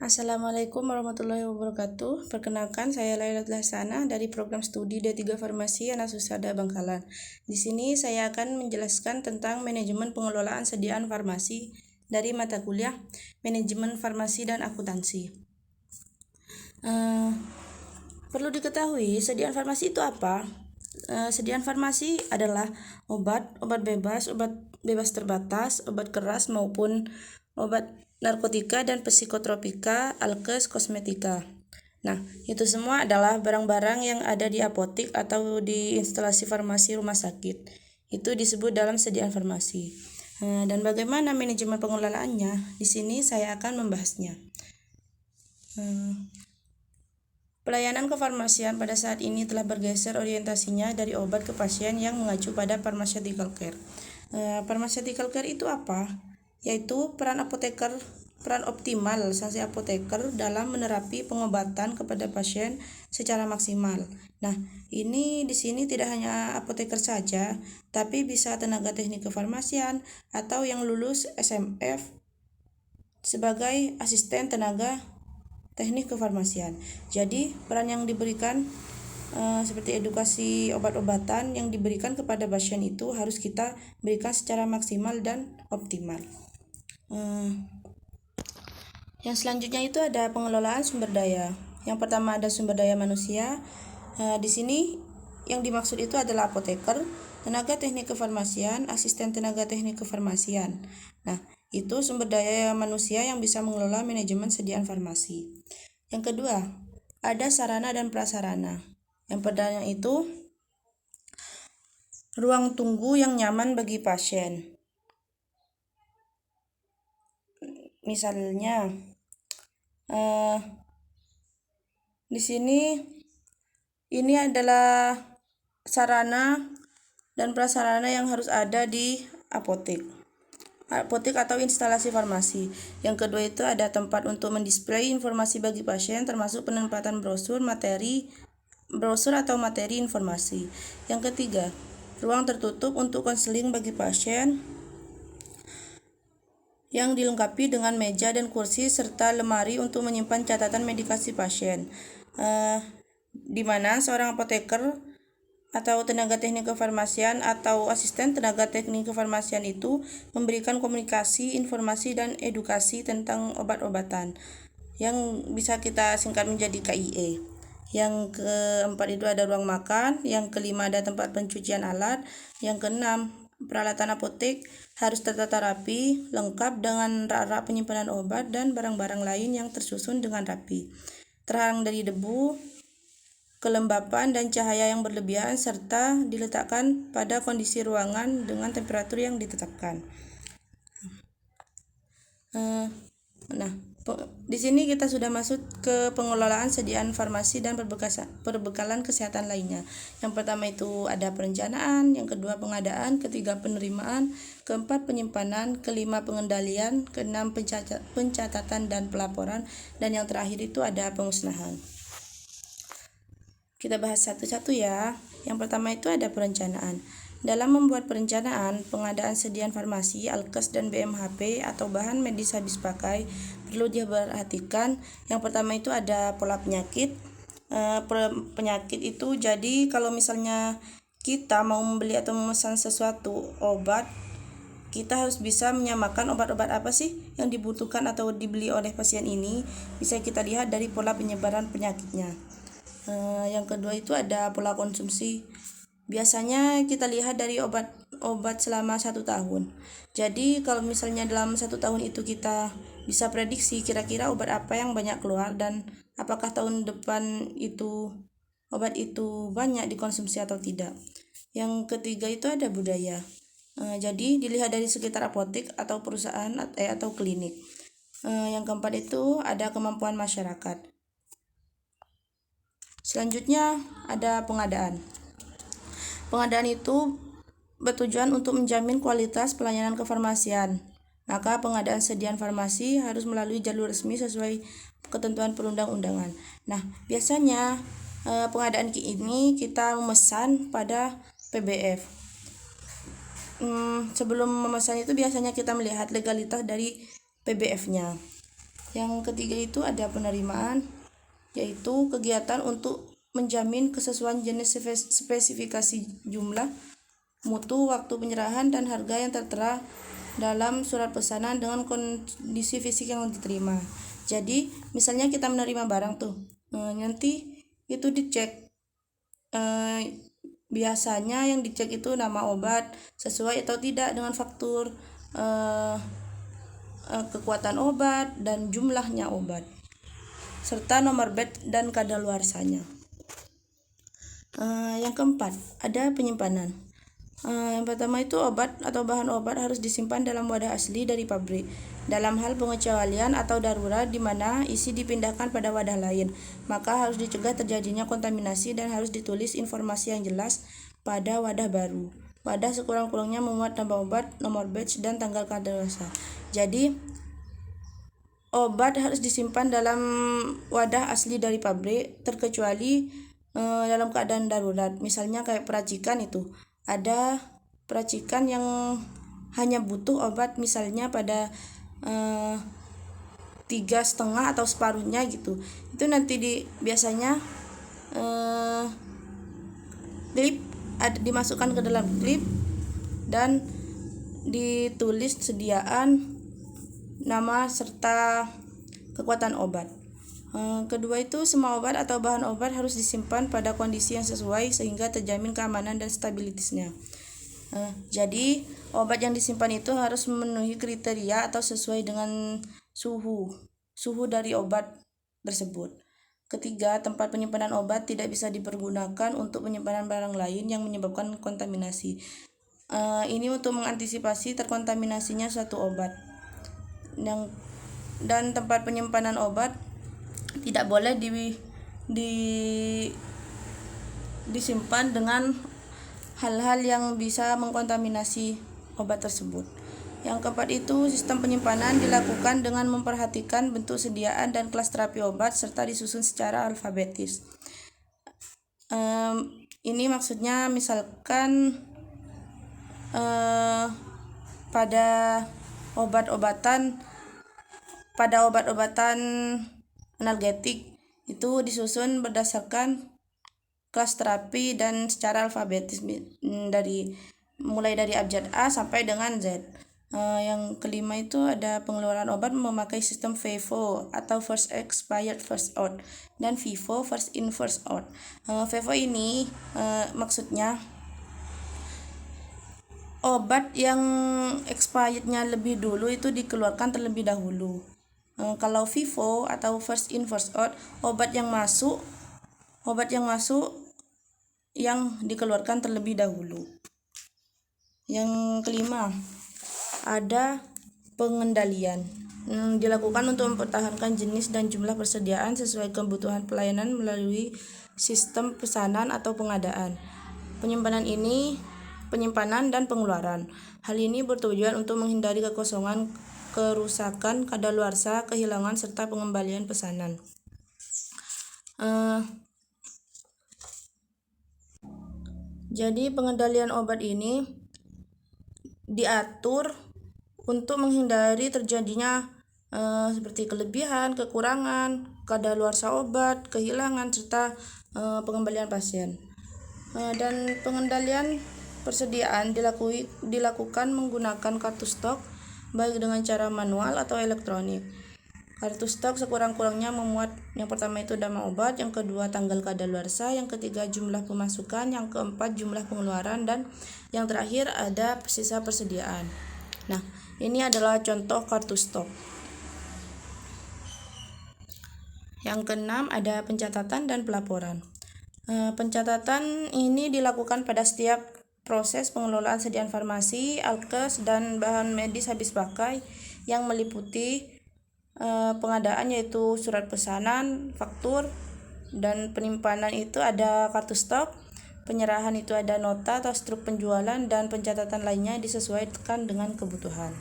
Assalamualaikum warahmatullahi wabarakatuh. Perkenalkan, saya Lailatul Hasanah dari program studi D3 Farmasi Anasusada Bangkalan. Di sini saya akan menjelaskan tentang manajemen pengelolaan sediaan farmasi dari mata kuliah Manajemen Farmasi dan Akuntansi. Perlu diketahui, sediaan farmasi itu apa? Sediaan farmasi adalah obat bebas terbatas, obat keras maupun obat narkotika dan psikotropika, alkes, kosmetika. Nah, itu semua adalah barang-barang yang ada di apotik atau di instalasi farmasi rumah sakit. Itu disebut dalam sediaan farmasi. Dan bagaimana manajemen pengelolaannya? Di sini saya akan membahasnya. Pelayanan kefarmasian pada saat ini telah bergeser orientasinya dari obat ke pasien yang mengacu pada pharmaceutical care. Pharmaceutical care itu apa? Yaitu peran optimal sang apoteker dalam menerapi pengobatan kepada pasien secara maksimal. Nah, ini di sini tidak hanya apoteker saja, tapi bisa tenaga teknik kefarmasian atau yang lulus SMF sebagai asisten tenaga teknik kefarmasian. Jadi peran yang diberikan seperti edukasi obat-obatan yang diberikan kepada pasien itu harus kita berikan secara maksimal dan optimal. Yang selanjutnya itu ada pengelolaan sumber daya. Yang pertama ada sumber daya manusia. Di sini yang dimaksud itu adalah apoteker, tenaga teknik kefarmasian, asisten tenaga teknik kefarmasian. Nah, itu sumber daya manusia yang bisa mengelola manajemen sediaan farmasi. Yang kedua, ada sarana dan prasarana. Yang pertama itu ruang tunggu yang nyaman bagi pasien. Misalnya, di sini ini adalah sarana dan prasarana yang harus ada di apotek atau instalasi farmasi. Yang kedua itu ada tempat untuk mendisplay informasi bagi pasien, termasuk penempatan brosur atau materi informasi. Yang ketiga, ruang tertutup untuk konseling bagi pasien yang dilengkapi dengan meja dan kursi serta lemari untuk menyimpan catatan medikasi pasien, di mana seorang apoteker atau tenaga teknik kefarmasian atau asisten tenaga teknik kefarmasian itu memberikan komunikasi, informasi, dan edukasi tentang obat-obatan yang bisa kita singkat menjadi KIE. Yang keempat itu ada ruang makan. Yang kelima ada tempat pencucian alat. Yang keenam, peralatan apotek harus tertata rapi, lengkap dengan rak-rak penyimpanan obat dan barang-barang lain yang tersusun dengan rapi, terhalang dari debu, kelembapan, dan cahaya yang berlebihan, serta diletakkan pada kondisi ruangan dengan temperatur yang ditetapkan. Nah, di sini kita sudah masuk ke pengelolaan sediaan farmasi dan perbekalan kesehatan lainnya. Yang pertama itu ada perencanaan, yang kedua pengadaan, ketiga penerimaan, keempat penyimpanan, kelima pengendalian, keenam pencatatan dan pelaporan, dan yang terakhir itu ada pemusnahan. Kita bahas satu-satu ya. Yang pertama itu ada perencanaan. Dalam membuat perencanaan pengadaan sediaan farmasi, alkes, dan BMHP atau bahan medis habis pakai perlu diperhatikan. Yang pertama itu ada pola penyakit. Penyakit itu jadi kalau misalnya kita mau membeli atau memesan sesuatu obat, kita harus bisa menyamakan obat-obat apa sih yang dibutuhkan atau dibeli oleh pasien ini. Bisa kita lihat dari pola penyebaran penyakitnya. Yang kedua itu ada pola konsumsi. Biasanya kita lihat dari obat selama 1 tahun. Jadi kalau misalnya dalam 1 tahun itu kita bisa prediksi kira-kira obat apa yang banyak keluar dan apakah tahun depan itu obat itu banyak dikonsumsi atau tidak. Yang ketiga itu ada budaya. Jadi dilihat dari sekitar apotek atau perusahaan atau klinik. Yang keempat itu ada kemampuan masyarakat. Selanjutnya ada pengadaan. Pengadaan itu bertujuan untuk menjamin kualitas pelayanan kefarmasian. Maka pengadaan sediaan farmasi harus melalui jalur resmi sesuai ketentuan perundang-undangan. Nah, biasanya pengadaan ini kita memesan pada PBF. Sebelum memesan itu biasanya kita melihat legalitas dari PBF-nya. Yang ketiga itu ada penerimaan, yaitu kegiatan untuk menjamin kesesuaian jenis spesifikasi jumlah, mutu, waktu penyerahan, dan harga yang tertera dalam surat pesanan dengan kondisi fisik yang diterima. Jadi misalnya kita menerima barang tuh, nanti itu dicek, biasanya yang dicek itu nama obat sesuai atau tidak dengan faktur, kekuatan obat dan jumlahnya obat, serta nomor batch dan kadaluarsanya. Yang keempat ada penyimpanan. Yang pertama itu obat atau bahan obat harus disimpan dalam wadah asli dari pabrik. Dalam hal pengecualian atau darurat di mana isi dipindahkan pada wadah lain, maka harus dicegah terjadinya kontaminasi dan harus ditulis informasi yang jelas pada wadah baru. Wadah sekurang-kurangnya memuat nama obat, nomor batch, dan tanggal kadaluarsa. Jadi obat harus disimpan dalam wadah asli dari pabrik terkecuali dalam keadaan darurat. Misalnya kayak peracikan itu, ada peracikan yang hanya butuh obat misalnya pada 3,5 atau separuhnya gitu. Itu nanti biasanya klip dimasukkan ke dalam klip dan ditulis sediaan, nama, serta kekuatan obat. Kedua itu semua obat atau bahan obat harus disimpan pada kondisi yang sesuai sehingga terjamin keamanan dan stabilitasnya. Jadi obat yang disimpan itu harus memenuhi kriteria atau sesuai dengan suhu dari obat tersebut. Ketiga, tempat penyimpanan obat tidak bisa dipergunakan untuk penyimpanan barang lain yang menyebabkan kontaminasi. Ini untuk mengantisipasi terkontaminasinya suatu obat. Dan tempat penyimpanan obat tidak boleh disimpan dengan hal-hal yang bisa mengkontaminasi obat tersebut. Yang keempat itu sistem penyimpanan dilakukan dengan memperhatikan bentuk sediaan dan kelas terapi obat serta disusun secara alfabetis. Ini maksudnya misalkan pada obat-obatan analgetik itu disusun berdasarkan kelas terapi dan secara alfabetis mulai dari abjad A sampai dengan Z. Yang kelima itu ada pengeluaran obat memakai sistem FIFO atau first expired first out dan FIFO first in first out. FIFO ini maksudnya obat yang expirednya lebih dulu itu dikeluarkan terlebih dahulu. Kalau FIFO atau first in first out, obat yang masuk yang dikeluarkan terlebih dahulu. Yang kelima ada pengendalian, dilakukan untuk mempertahankan jenis dan jumlah persediaan sesuai kebutuhan pelayanan melalui sistem pesanan atau pengadaan. Penyimpanan dan pengeluaran. Hal ini bertujuan untuk menghindari kekosongan, kerusakan, kadaluarsa, kehilangan, serta pengembalian pesanan. Jadi pengendalian obat ini diatur untuk menghindari terjadinya seperti kelebihan, kekurangan, kadaluarsa obat, kehilangan, serta pengembalian pasien. Dan pengendalian persediaan dilakukan menggunakan kartu stok baik dengan cara manual atau elektronik. Kartu stok sekurang-kurangnya memuat yang pertama itu nama obat, yang kedua tanggal kadaluarsa, yang ketiga jumlah pemasukan, yang keempat jumlah pengeluaran, dan yang terakhir ada sisa persediaan. Nah, ini adalah contoh kartu stok. Yang keenam ada pencatatan dan pelaporan. Pencatatan ini dilakukan pada setiap proses pengelolaan sediaan farmasi, alkes, dan bahan medis habis pakai yang meliputi pengadaan yaitu surat pesanan, faktur, dan penyimpanan itu ada kartu stok, penyerahan itu ada nota atau struk penjualan, dan pencatatan lainnya disesuaikan dengan kebutuhan.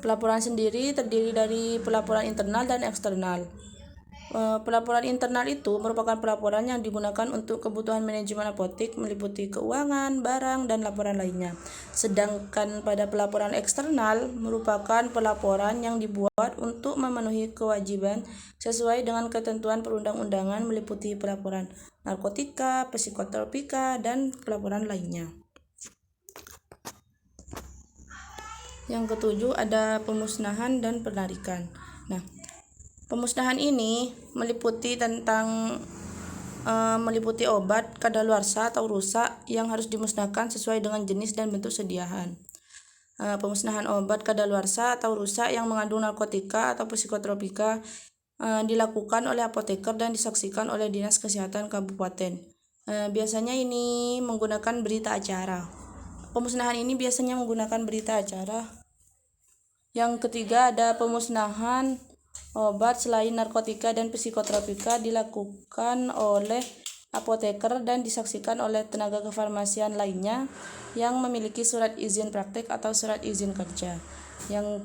Pelaporan sendiri terdiri dari pelaporan internal dan eksternal. Pelaporan internal itu merupakan pelaporan yang digunakan untuk kebutuhan manajemen apotek, meliputi keuangan, barang, dan laporan lainnya. Sedangkan pada pelaporan eksternal merupakan pelaporan yang dibuat untuk memenuhi kewajiban sesuai dengan ketentuan perundang-undangan, meliputi pelaporan narkotika, psikotropika, dan pelaporan lainnya. Yang ketujuh ada pemusnahan dan penarikan. Nah, pemusnahan ini meliputi obat kadaluarsa atau rusak yang harus dimusnahkan sesuai dengan jenis dan bentuk sediaan. Pemusnahan obat kadaluarsa atau rusak yang mengandung narkotika atau psikotropika dilakukan oleh apoteker dan disaksikan oleh Dinas Kesehatan Kabupaten. Biasanya ini menggunakan berita acara. Pemusnahan ini biasanya menggunakan berita acara. Yang ketiga ada pemusnahan obat selain narkotika dan psikotropika dilakukan oleh apoteker dan disaksikan oleh tenaga kefarmasian lainnya yang memiliki surat izin praktek atau surat izin kerja. Yang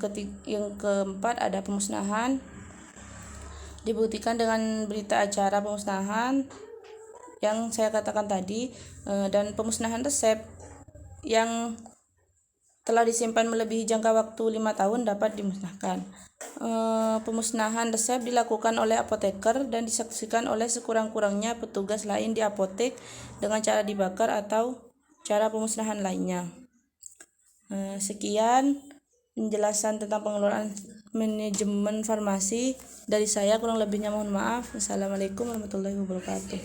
keempat ada pemusnahan dibuktikan dengan berita acara pemusnahan yang saya katakan tadi, dan pemusnahan resep yang telah disimpan melebihi jangka waktu 5 tahun dapat dimusnahkan. Pemusnahan resep dilakukan oleh apoteker dan disaksikan oleh sekurang-kurangnya petugas lain di apotek dengan cara dibakar atau cara pemusnahan lainnya. Sekian penjelasan tentang pengelolaan manajemen farmasi dari saya, kurang lebihnya mohon maaf. Wassalamualaikum warahmatullahi wabarakatuh.